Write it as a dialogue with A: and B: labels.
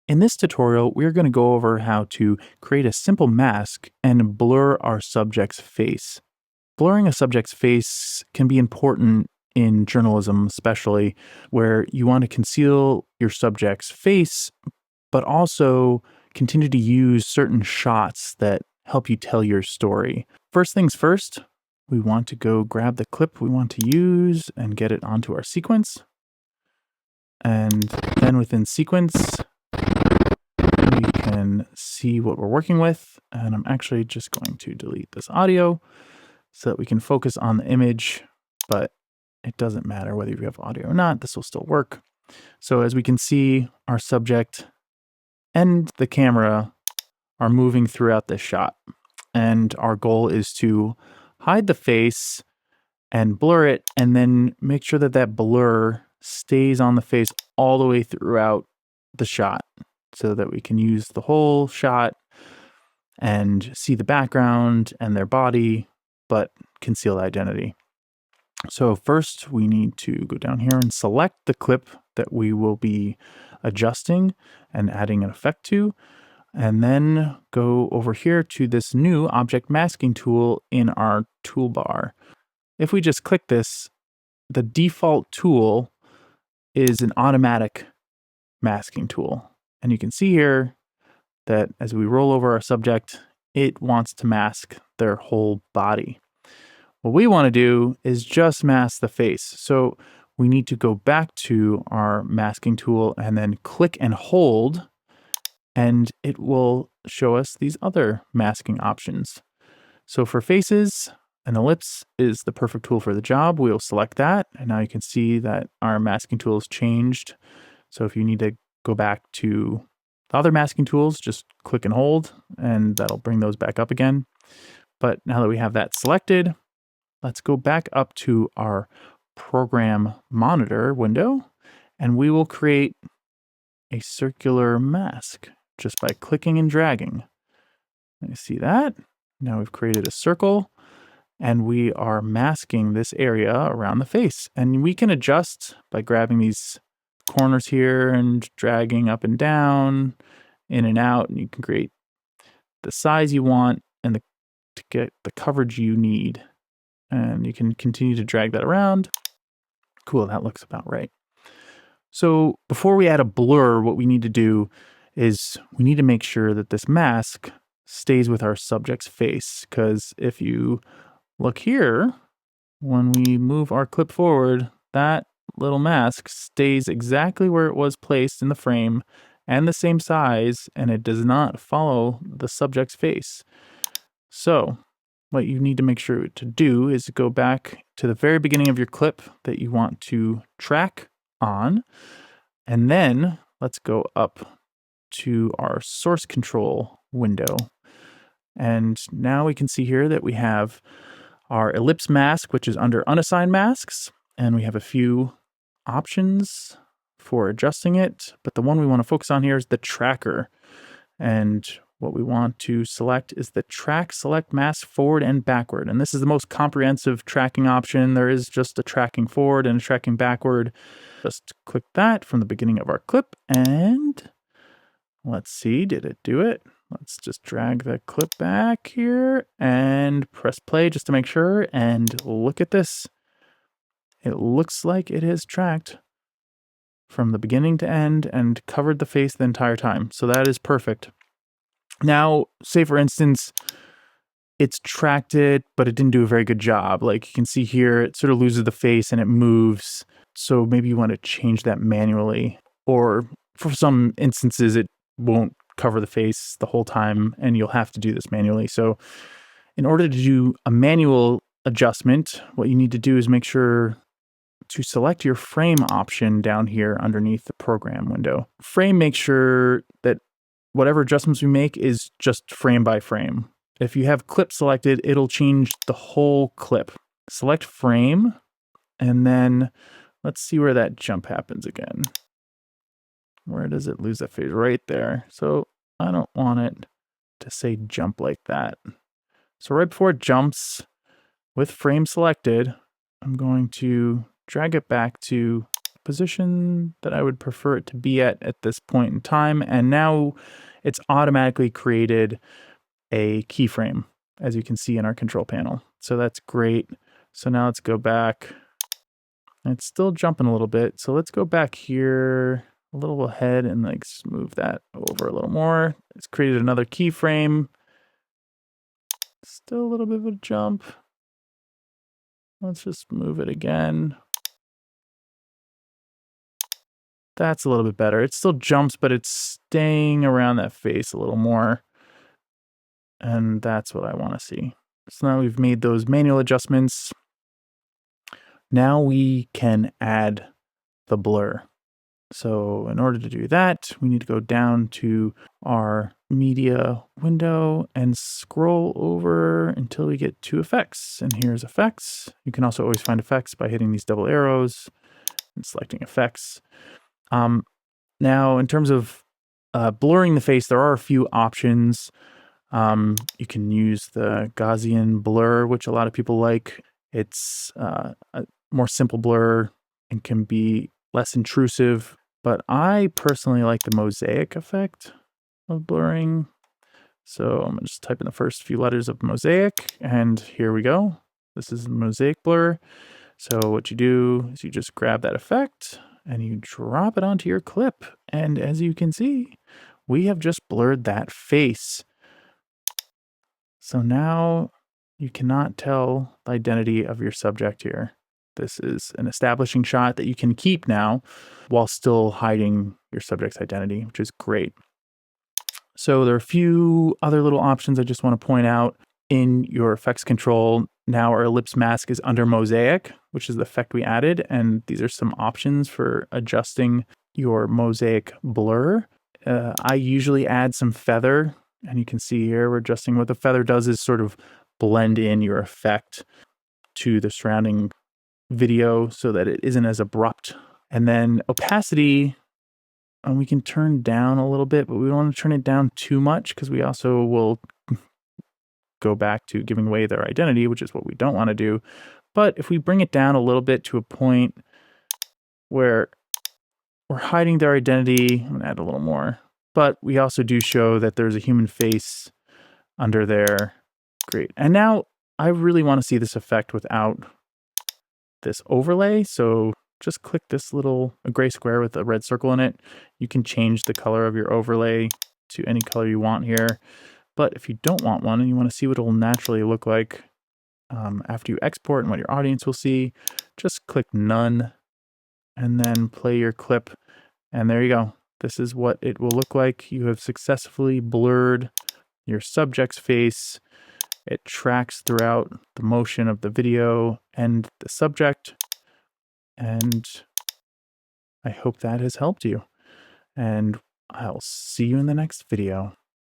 A: In this tutorial, we're going to go over how to create a simple mask and blur our subject's face. Blurring a subject's face can be important in journalism, especially where you want to conceal your subject's face, but also continue to use certain shots that help you tell your story. First things first, we want to go grab the clip we want to use and get it onto our sequence. And then within sequence, we can see what we're working with. And I'm actually just going to delete this audio so that we can focus on the image, but it doesn't matter whether you have audio or not, this will still work. So as we can see, our subject and the camera are moving throughout this shot. And our goal is to hide the face and blur it, and then make sure that that blur stays on the face all the way throughout the shot so that we can use the whole shot and see the background and their body, but conceal identity. So first we need to go down here and select the clip that we will be adjusting and adding an effect to, and then go over here to this new object masking tool in our toolbar. If we just click this, the default tool is an automatic masking tool. And you can see here that as we roll over our subject, it wants to mask their whole body. What we want to do is just mask the face. So we need to go back to our masking tool and then click and hold, and it will show us these other masking options. So for faces, an ellipse is the perfect tool for the job. We'll select that, and now you can see that our masking tool has changed. So if you need to go back to the other masking tools, just click and hold, and that'll bring those back up again. But now that we have that selected, let's go back up to our program monitor window, and we will create a circular mask just by clicking and dragging. You see that? Now we've created a circle, and we are masking this area around the face. And we can adjust by grabbing these corners here and dragging up and down, in and out, and you can create the size you want and to get the coverage you need. And you can continue to drag that around. Cool, that looks about right. So before we add a blur, what we need to do is we need to make sure that this mask stays with our subject's face, because if you look here, when we move our clip forward, that little mask stays exactly where it was placed in the frame and the same size, and it does not follow the subject's face. So what you need to make sure to do is go back to the very beginning of your clip that you want to track on, and then let's go up to our source control window. And now we can see here that we have our ellipse mask, which is under unassigned masks, and we have a few options for adjusting it, but the one we want to focus on here is the tracker. And what we want to select is the track select mask forward and backward. And this is the most comprehensive tracking option. There is just a tracking forward and a tracking backward. Just click that from the beginning of our clip, and let's see, did it do it? Let's just drag the clip back here and press play just to make sure. And look at this. It looks like it has tracked from the beginning to end and covered the face the entire time. So that is perfect. Now, say for instance, it's tracked it, but it didn't do a very good job. Like you can see here, it sort of loses the face and it moves. So maybe you want to change that manually. Or for some instances, it won't cover the face the whole time, and you'll have to do this manually. So in order to do a manual adjustment, what you need to do is make sure to select your frame option down here underneath the program window. Frame makes sure that whatever adjustments we make is just frame by frame. If you have clip selected, it'll change the whole clip. Select frame, and then let's see where that jump happens again. Where does it lose that phase? Right there. So I don't want it to say jump like that. So right before it jumps, with frame selected, I'm going to drag it back to position that I would prefer it to be at this point in time. And now it's automatically created a keyframe, as you can see in our control panel. So that's great. So now let's go back. It's still jumping a little bit. So let's go back here a little ahead and like move that over a little more. It's created another keyframe. Still a little bit of a jump. Let's just move it again. That's a little bit better. It still jumps, but it's staying around that face a little more. And that's what I want to see. So now we've made those manual adjustments. Now we can add the blur. So in order to do that, we need to go down to our media window and scroll over until we get to effects. And here's effects. You can also always find effects by hitting these double arrows and selecting effects. Now, in terms of blurring the face, there are a few options. You can use the Gaussian blur, which a lot of people like. It's a more simple blur and can be less intrusive, but I personally like the mosaic effect of blurring. So I'm gonna just type in the first few letters of mosaic, and here we go. This is mosaic blur. So what you do is you just grab that effect and you drop it onto your clip. And as you can see, we have just blurred that face. So now you cannot tell the identity of your subject here. This is an establishing shot that you can keep now while still hiding your subject's identity, which is great. So there are a few other little options I just want to point out. In your effects control, now our ellipse mask is under mosaic, which is the effect we added. And these are some options for adjusting your mosaic blur. I usually add some feather, and you can see here we're adjusting. What the feather does is sort of blend in your effect to the surrounding video so that it isn't as abrupt. And then opacity, we can turn down a little bit, but we don't want to turn it down too much because we also will go back to giving away their identity, which is what we don't want to do. But if we bring it down a little bit to a point where we're hiding their identity, I'm gonna add a little more, but we also do show that there's a human face under there. Great. And now I really want to see this effect without this overlay. So just click this little gray square with a red circle in it. You can change the color of your overlay to any color you want here. But if you don't want one and you want to see what it will naturally look like after you export and what your audience will see, just click none and then play your clip. And there you go. This is what it will look like. You have successfully blurred your subject's face. It tracks throughout the motion of the video and the subject. And I hope that has helped you. And I'll see you in the next video.